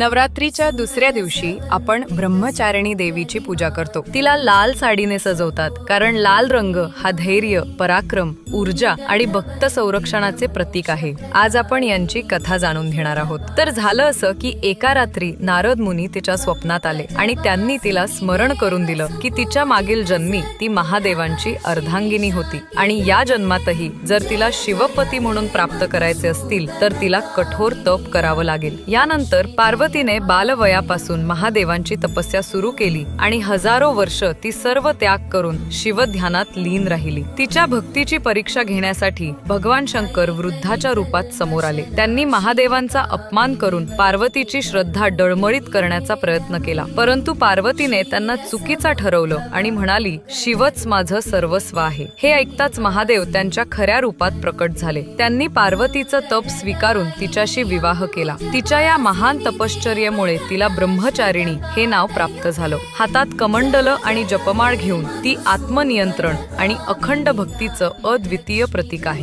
नवरात्रीच्या दुसऱ्या दिवशी आपण ब्रह्मचारिणी देवीची पूजा करतो। तिला लाल साडीने सजवतात, कारण लाल रंग हा धैर्य, पराक्रम, ऊर्जा आणि भक्त संरक्षणाचे प्रतीक आहे। आज आपण यांची कथा जाणून घेणार आहोत। तर झालं असं की एका रात्री नारद मुनी तिच्या स्वप्नात आले आणि त्यांनी तिला स्मरण करून दिलं की तिच्या मागील जन्मी ती महादेवांची अर्धांगिनी होती आणि या जन्मातही जर तिला शिवपती म्हणून प्राप्त करायचे असतील तर तिला कठोर तप करावं लागेल। यानंतर पार्वतीने बालवयापासून महादेवांची तपस्या सुरू केली आणि हजारो वर्ष ती सर्व त्याग करून शिवध्यानात लीन राहिली। तिच्या भक्तीची परीक्षा घेण्यासाठी भगवान शंकर वृद्धाच्या रूपात समोर आले। त्यांनी महादेवांचा अपमान करून पार्वतीची श्रद्धा डळमळीत करण्याचा प्रयत्न केला, परंतु पार्वतीने त्यांना चुकीचा ठरवलं आणि म्हणाली, शिवच माझं सर्वस्व आहे। हे ऐकताच महादेव त्यांच्या खऱ्या रूपात प्रकट झाले। त्यांनी पार्वतीचं तप स्वीकारून तिच्याशी विवाह केला। तिच्या या महान तपश्चर्येमुळे तिला ब्रह्मचारिणी हे नाव प्राप्त झालं। हातात कमंडल आणि जपमाळ घेऊन ती आत्मनियंत्रण आणि अखंड भक्तीचं अद्वितीय प्रतीक आहे।